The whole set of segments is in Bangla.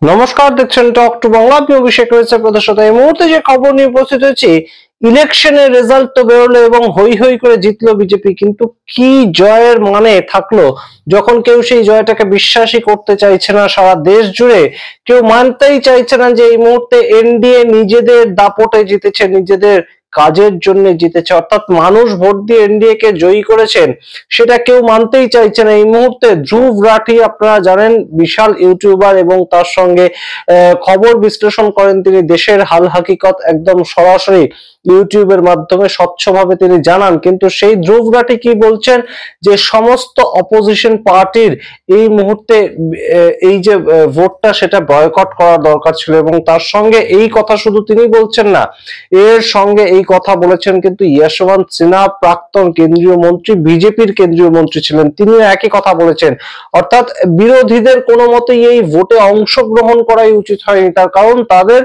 নমস্কার, দেখছেন টক টু বাংলা। আমি অভিষেক রয়েছে আপনাদের সাথে। এই মুহূর্তে যে খবর নিয়ে উপস্থিত হয়েছি, ইলেকশনের রেজাল্ট তো বেরোলো এবং হই হই করে জিতলো বিজেপি, কিন্তু কি জয়ের মানে থাকলো যখন কেউ সেই জয়টাকে বিশ্বাসই করতে চাইছে না। সারা দেশ জুড়ে কেউ মানতেই চাইছে না যে এই মুহূর্তে এনডিএ নিজেদের দাপটে জিতেছে, নিজেদের কাজের জন্য জিতেছে, অর্থাৎ মানুষ ভোট দিয়ে এনডিএ কে জয়ী করেছেন, সেটা কেউ মানতেই চাইছে না। এই মুহূর্তে ধ্রুব রাঠি, আপনারা জানেন, বিশাল ইউটিউবার এবং তার সঙ্গে খবর বিশ্লেষণ করেন তিনি। দেশের হাল হাকিকত একদম সরাসরি ইউটিউবের মাধ্যমে স্বচ্ছভাবে তিনি জানান। কিন্তু সেই ধ্রুব রাঠি কি বলছেন, যে সমস্ত অপোজিশন পার্টির এই মুহূর্তে এই যে ভোটটা, সেটা বয়কট করা দরকার ছিল। এবং তার সঙ্গে এই কথা শুধু তিনি বলছেন না, এর সঙ্গে এই কথা বলেছেন কিন্তু যশবন্ত সিনহা, প্রাক্তন কেন্দ্রীয় মন্ত্রী, বিজেপির কেন্দ্রীয় মন্ত্রী ছিলেন, তিনিও একই কথা বলেছেন। অর্থাৎ বিরোধীদের কোনো মতেই এই ভোটে অংশগ্রহণ করাই উচিত হয়নি, তার কারণ তাদের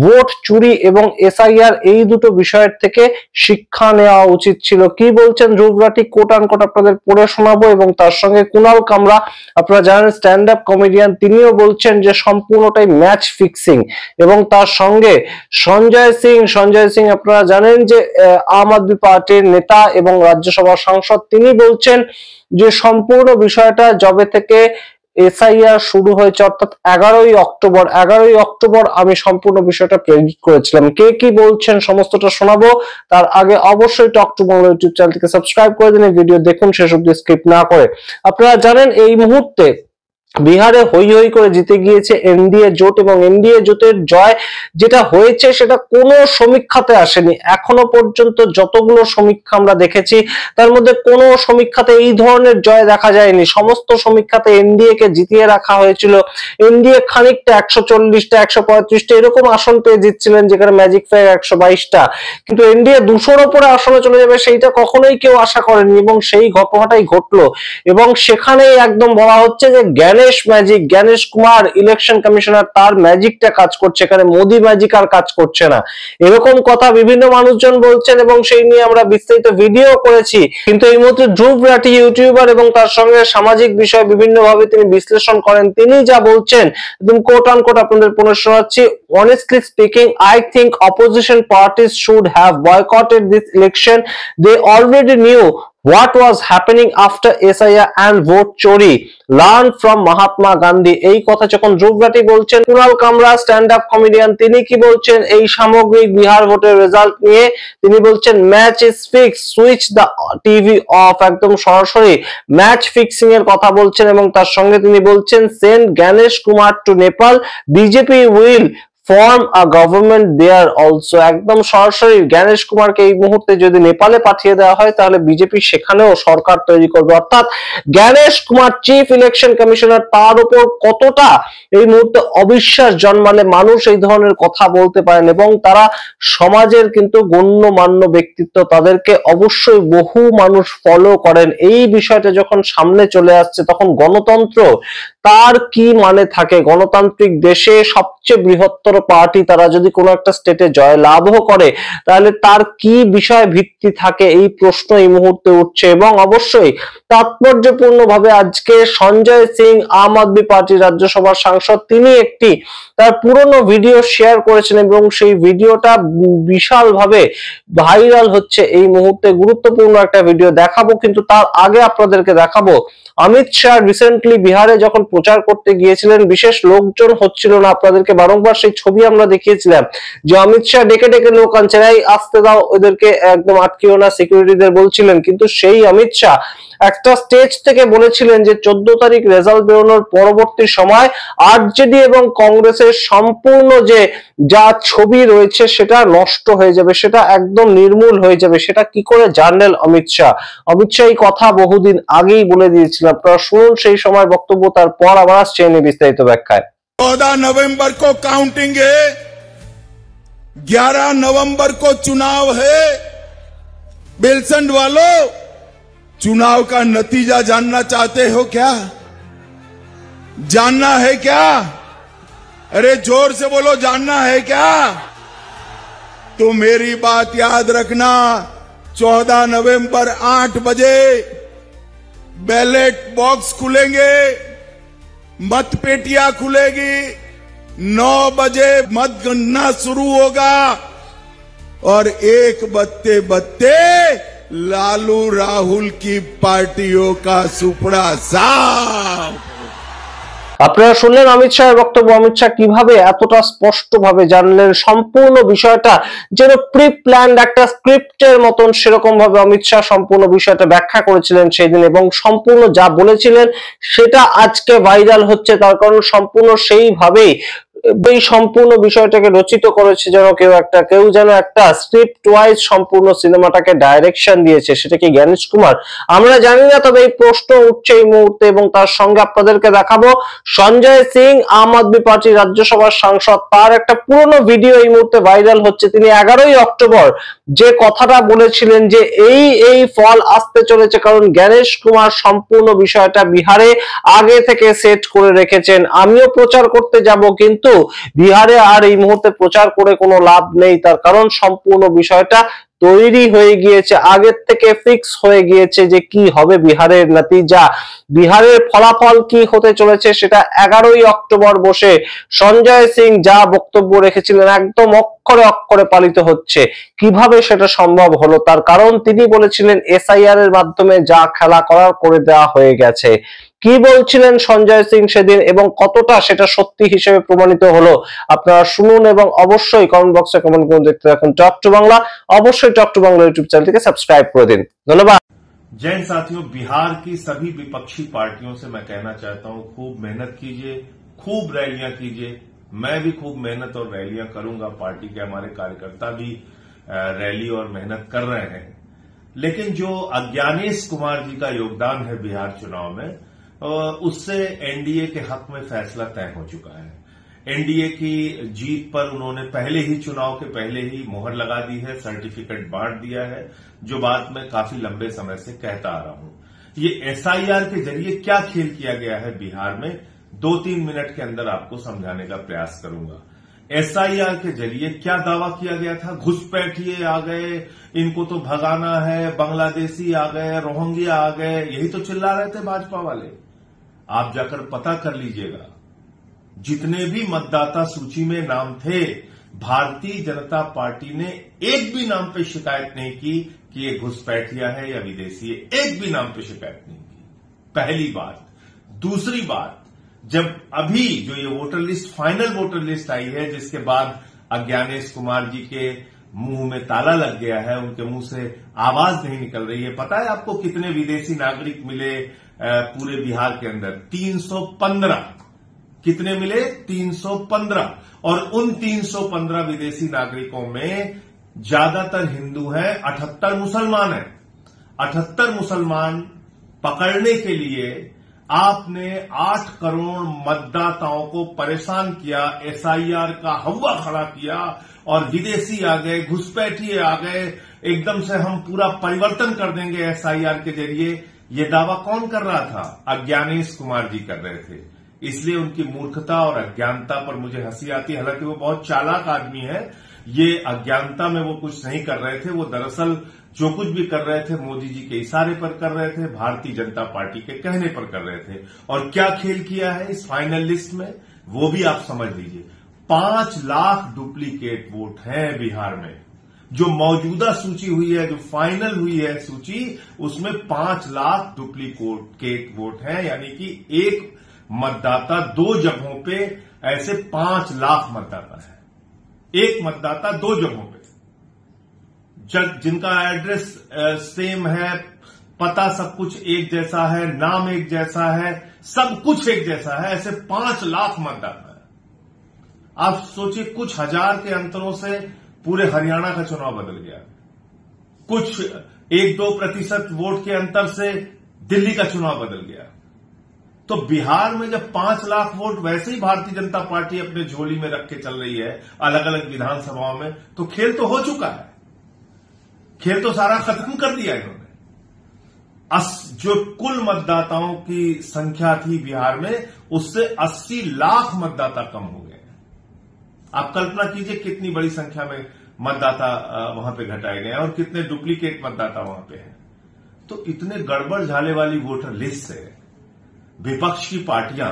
ভোট চুরি এবং এসআইআর এই দুটো বিষয়ের থেকে শিক্ষা নেওয়া উচিত ছিল। কি বলছেন ধ্রুব রাঠি, কোট আনকোট আপনাদের পড়ে শোনাবো। এবং তার সঙ্গে কুণাল কামরা, আপনারা জানেন স্ট্যান্ড আপ কমেডিয়ান, তিনিও বলছেন যে সম্পূর্ণটাই ম্যাচ ফিক্সিং। এবং তার সঙ্গে সঞ্জয় সিং, আপনারা জানেন যে আম আদমি পার্টির নেতা এবং রাজ্যসভার সাংসদ, তিনি বলছেন যে সম্পূর্ণ বিষয়টা যবে থেকে এসআইআর শুরু হয়েছে, অর্থাৎ 11ই অক্টোবর আমি সম্পূর্ণ বিষয়টা প্রেডিক্ট করেছিলাম। কে কি বলছেন সমস্তটা শোনাবো। তার আগে অবশ্যই টক টু বাংলা ইউটিউব চ্যানেলটিকে সাবস্ক্রাইব করে দিন, ভিডিও দেখুন শেষ অবধি স্কিপ না করে। আপনারা জানেন এই মুহূর্তে বিহারে হই হই করে জিতে গিয়েছে এনডিএ জোট, এবং এনডিএ জোটের জয় যেটা হয়েছে সেটা কোনো সমীক্ষাতে আসেনি। এখনো পর্যন্ত যতগুলো সমীক্ষা আমরা দেখেছি, তার মধ্যে কোনো সমীক্ষাতে এই ধরনের জয় দেখা যায়নি। সমস্ত সমীক্ষাতে এনডিএ কে জিতিয়ে রাখা হয়েছিল। এনডিএ খানিকটা 140টা 135টা এরকম আসন পেয়ে জিতছিলেন, যেখানে ম্যাজিক ফেয়ার 122টা, কিন্তু এনডিএ 200-র উপরে আসনে চলে যাবে সেইটা কখনোই কেউ আশা করেনি, এবং সেই ঘটনাটাই ঘটলো। এবং সেখানেই একদম বলা হচ্ছে যে জ্ঞানেশ কুমার ইলেকশন কমিশনার, তার ম্যাজিকটা কাজ করছে, এখানে মোদি ম্যাজিক আর কাজ করছে না, এরকম কথা বিভিন্ন মানুষজন বলছেন এবং সেই নিয়ে আমরা বিস্তারিত ভিডিও করেছি। কিন্তু এই মুহূর্তে ধ্রুব রাঠি ইউটিউবার এবং তার সঙ্গে সামাজিক বিষয় বিভিন্ন ভাবে তিনি বিশ্লেষণ করেন, তিনি যা বলছেন একদম কোট আনকোট আপনাদের পুনঃ শোনাচ্ছি। Honestly speaking, I think opposition parties should have boycotted this election. They already knew what was happening after SIR and vote chori. Learn from Mahatma Gandhi. এই কথা যখন ধ্রুব রাঠি বলছেন, কুণাল কামরা স্ট্যান্ড আপ কমেডিয়ান, তিনি কি বলছেন এই সামগ্রিক বিহার ভোটের রেজাল্ট নিয়ে, তিনি বলছেন match is fix, switch the TV off. একদম সরাসরি ম্যাচ ফিক্সিং এর কথা বলছেন। এবং তার সঙ্গে তিনি বলছেন send Gyanesh Kumar to Nepal, BJP will form a government there also. একদম সরাসরি জ্ঞানেশ কুমারকে এই মুহূর্তে যদি নেপালে পাঠিয়ে দেওয়া হয়, তাহলে বিজেপি সেখানেও সরকার তৈরি করবে। অর্থাৎ Gyanesh Kumar chief election commissioner, তার উপর কতটা এই মুহূর্তে অবিশ্বাস জন্মালে মানুষ এই ধরনের কথা বলতে পারেন। এবং তারা সমাজের কিন্তু গণ্যমান্য ব্যক্তিত্ব, তাদেরকে অবশ্যই বহু মানুষ ফলো করেন। এই বিষয়টা যখন সামনে চলে আসছে, তখন গণতন্ত্র তার কি মানে থাকে। গণতান্ত্রিক দেশে সবচেয়ে বৃহত্তর পার্টি, তারা যদি কোনো একটা স্টেটে জয় লাভও করে, তাহলে তার কি বিষয় ভিত্তি থাকে, এই প্রশ্ন এই মুহূর্তে উঠছে। এবং অবশ্যই তাৎপর্যপূর্ণ ভাবে আজকে সঞ্জয় সিং, আম আদমি পার্টির রাজ্যসভার সাংসদ, তিনি একটি তার পুরনো ভিডিও শেয়ার করেছেন এবং সেই ভিডিওটা বিশাল ভাবে ভাইরাল হচ্ছে এই মুহূর্তে। গুরুত্বপূর্ণ একটা ভিডিও দেখাবো, কিন্তু তার আগে আপনাদেরকে দেখাবো অমিত শাহ রিসেন্টলি বিহারে যখন প্রচার করতে গিয়েছিলেন, বিশেষ লোকজন হচ্ছিল না। আপনাদেরকে বারংবার সেই ছবি আমরা দেখিয়েছিলাম যে অমিত শাহ ডেকে ডেকে লোক আনছেন, এই আসতে দাও ওদেরকে, একদম আটকিও না, সিকিউরিটিদের বলছিলেন। কিন্তু সেই অমিত শাহ একটা স্টেজ থেকে বলেছিলেন যে 14 তারিখ রেজাল্ট বেরোনোর পরবর্তী সময় আরজেডি এবং কংগ্রেসের সম্পূর্ণ যে যা ছবি রয়েছে সেটা নষ্ট হয়ে যাবে, সেটা একদম নির্মূল হয়ে যাবে। সেটা কি করে জানলেন অমিত শাহ? অমিত শাহ এই কথা বহুদিন আগেই বলে দিয়েছিলেন। আপনারা শুনুন সেই সময় বক্তব্য, তারপর আবার আসছে নিয়ে বিস্তারিত ব্যাখ্যায়। 14 नवंबर को काउंटिंग है, 11 नवंबर को चुनाव है। बेलसंड वालों, चुनाव का नतीजा जानना चाहते हो क्या? जानना है क्या? अरे जोर से बोलो, जानना है क्या? तो मेरी बात याद रखना, 14 नवंबर 8 बजे बैलेट बॉक्स खुलेंगे, मतपेटियां खुलेगी, 9 बजे मतगणना शुरू होगा और 1 बजते बजते लालू राहुल की पार्टियों का सुपड़ा साफ। আপনারা শুনলেন অমিত শাহের বক্তব্য। অমিত শাহ কিভাবে এতটা স্পষ্টভাবে জানলেন সম্পূর্ণ বিষয়টা, যেন প্রি প্ল্যান্ড একটা স্ক্রিপ্টের মতন সেরকম ভাবে অমিত শাহ সম্পূর্ণ বিষয়টা ব্যাখ্যা করেছিলেন সেদিন, এবং সম্পূর্ণ যা বলেছিলেন সেটা আজকে ভাইরাল হচ্ছে। তার কারণ সম্পূর্ণ সেইভাবেই এই সম্পূর্ণ বিষয়টাকে রচিত করেছে, যেন কেউ যেন একটা স্ক্রিপ্ট ওয়াইজ সম্পূর্ণ সিনেমাটাকে ডাইরেকশন দিয়েছে। সেটা কি জ্ঞানেশ কুমার আমরা জানি না, তবে এই প্রশ্ন উঠছে এই মুহূর্তে। এবং তার সঙ্গে আপনাদেরকে দেখাবো সঞ্জয় সিং, আম আদমি পার্টির রাজ্যসভার সাংসদ, তার একটা পুরনো ভিডিও এই মুহূর্তে ভাইরাল হচ্ছে। তিনি 11ই অক্টোবর যে কথাটা বলেছিলেন যে এই ফল আসতে চলেছে, কারণ জ্ঞানেশ কুমার সম্পূর্ণ বিষয়টা বিহারে আগে থেকে সেট করে রেখেছেন। আমিও প্রচার করতে যাব, কিন্তু বিহারে আর এই মুহূর্তে প্রচার করে কোনো লাভ নেই। তার কারণ সম্পূর্ণ বিষয়টা তৈরি হয়ে গিয়েছে, আগের থেকে ফিক্স হয়ে গিয়েছে যে কি হবে বিহারের নতিজা, বিহারের ফলাফল কি হতে চলেছে সেটা 11ই অক্টোবর বসে সঞ্জয় সিং যা বক্তব্য রেখেছিলেন একদম অক্ষরে অক্ষরে পালিত হচ্ছে। কিভাবে সেটা সম্ভব হলো? তার কারণ তিনি বলেছিলেন এসআইআর এর মাধ্যমে যা খেলা করার করে দেওয়া হয়ে গেছে। কি বলছিলেন সঞ্জয় সিং সেদিন এবং কতটা সেটা সত্যি হিসেবে প্রমাণিত হলো আপনারা শুনুন, এবং অবশ্যই কমেন্ট বক্সে কমেন্ট করে দেখতে থাকুন টক টু বাংলা। অবশ্যই টক টু বাংলা ইউটিউব চ্যানেলটিকে সাবস্ক্রাইব করে দিন। ধন্যবাদ। जय हिंद साथियों, बिहार की सभी विपक्षी पार्टियों से मैं कहना चाहता हूं, खूब मेहनत कीजिए, खूब रैलियां कीजिए। मैं भी खूब मेहनत और रैलियां करूंगा, पार्टी के हमारे कार्यकर्ता भी रैली और मेहनत कर रहे हैं। लेकिन जो ज्ञानेश कुमार जी का योगदान है बिहार चुनाव में, उससे एनडीए के हक में फैसला तय हो चुका है। एनडीए की जीत पर उन्होंने पहले ही चुनाव के पहले ही मोहर लगा दी है, सर्टिफिकेट बांट दिया है, जो बात मैं काफी लंबे समय से कहता आ रहा हूं। ये एसआईआर के जरिए क्या खेल किया गया है बिहार में, 2-3 मिनट के अंदर आपको समझाने का प्रयास करूंगा। एसआईआर के जरिए क्या दावा किया गया था? घुसपैठिए आ गए, इनको तो भगाना है, बांग्लादेशी आ गए, रोहिंग्या आ गए, यही तो चिल्ला रहे थे भाजपा वाले। आप जाकर पता कर लीजिएगा, जितने भी मतदाता सूची में नाम थे, भारतीय जनता पार्टी ने एक भी नाम पे शिकायत नहीं की कि ये घुसपैठिया है या विदेशी है, एक भी नाम पे शिकायत नहीं की। पहली बात। दूसरी बात, जब अभी जो ये voter list, final voter list आई है, जिसके बाद ज्ञानेश कुमार जी के मुंह में ताला लग गया है, उनके मुंह से आवाज नहीं निकल रही है। पता है आपको कितने विदेशी नागरिक मिले पूरे बिहार के अंदर? 315। कितने मिले? 315। और उन 315 विदेशी नागरिकों में ज्यादातर हिंदू हैं, 78 मुसलमान हैं। 78 मुसलमान पकड़ने के लिए आपने 8 करोड़ मतदाताओं को परेशान किया, एसआईआर का हवा खड़ा किया, और विदेशी आ गए, घुसपैठिए आ गए, एकदम से हम पूरा परिवर्तन कर देंगे एसआईआर के जरिए। ये दावा कौन कर रहा था? ज्ञानेश कुमार जी कर रहे थे। इसलिए उनकी मूर्खता और अज्ञानता पर मुझे हंसी आती है। हालांकि वो बहुत चालाक आदमी है, ये अज्ञानता में वो कुछ नहीं कर रहे थे। वो दरअसल जो कुछ भी कर रहे थे मोदी जी के इशारे पर कर रहे थे, भारतीय जनता पार्टी के कहने पर कर रहे थे। और क्या खेल किया है इस फाइनल लिस्ट में, वो भी आप समझ लीजिए। 5 लाख डुप्लीकेट वोट हैं बिहार में। जो मौजूदा सूची हुई है, जो फाइनल हुई है सूची, उसमें 5 लाख डुप्लीकेट वोट हैं, यानी कि एक मतदाता 2 जगहों पे, ऐसे 5 लाख मतदाता है। एक मतदाता 2 जगहों पे, जिनका एड्रेस सेम है, पता सब कुछ एक जैसा है, नाम एक जैसा है, सब कुछ एक जैसा है, ऐसे 5 लाख मतदाता है। आप सोचिए, कुछ हजार के अंतरों से पूरे हरियाणा का चुनाव बदल गया, कुछ 1-2% वोट के अंतर से दिल्ली का चुनाव बदल गया। तो बिहार में जब 5 लाख वोट वैसे ही भारतीय जनता पार्टी अपने झोली में रख के चल रही है अलग अलग विधानसभाओं में, तो खेल तो हो चुका है, खेल तो सारा खत्म कर दिया इन्होंने। जो कुल मतदाताओं की संख्या थी बिहार में, उससे 80 लाख मतदाता कम हो गए। आप कल्पना कीजिए कितनी बड़ी संख्या में मतदाता वहां पे घटाए गए हैं और कितने डुप्लीकेट मतदाता वहां पे हैं। तो इतने गड़बड़ झाले वाली वोटर लिस्ट से विपक्ष की पार्टियां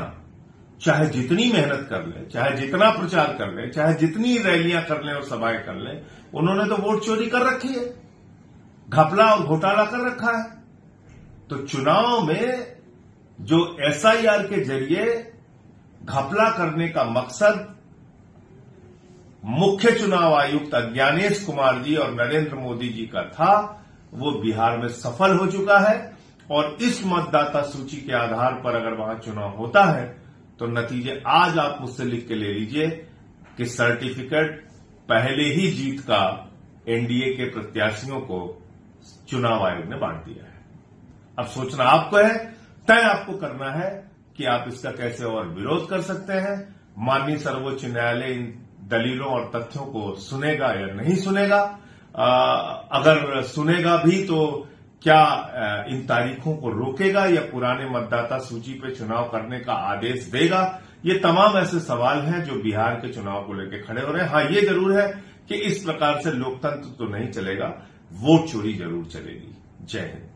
चाहे जितनी मेहनत कर ले, चाहे जितना प्रचार कर ले, चाहे जितनी रैलियां कर ले और सभाएं कर ले, उन्होंने तो वोट चोरी कर रखी है, घपला और घोटाला कर रखा है। तो चुनाव में जो एसआईआर के जरिए घपला करने का मकसद मुख्य चुनाव आयुक्त ज्ञानेश कुमार जी और नरेंद्र मोदी जी का था, वो बिहार में सफल हो चुका है। और इस मतदाता सूची के आधार पर अगर वहां चुनाव होता है तो नतीजे आज आप मुझसे लिख के ले लीजिए कि सर्टिफिकेट पहले ही जीत का एनडीए के प्रत्याशियों को चुनाव आयोग ने बांट दिया है। अब सोचना आपको है, तय आपको करना है कि आप इसका कैसे और विरोध कर सकते हैं। माननीय सर्वोच्च न्यायालय इन दलीलों और तथ्यों को सुनेगा या नहीं सुनेगा। अगर सुनेगा भी तो क्या इन तारीखों को रोकेगा या पुराने मतदाता सूची पे चुनाव करने का आदेश देगा? ये तमाम ऐसे सवाल हैं जो बिहार के चुनाव को लेकर खड़े हो रहे हैं। हाँ, ये जरूर है कि इस प्रकार से लोकतंत्र तो नहीं चलेगा, वोट चोरी जरूर चलेगी। जय हिंद।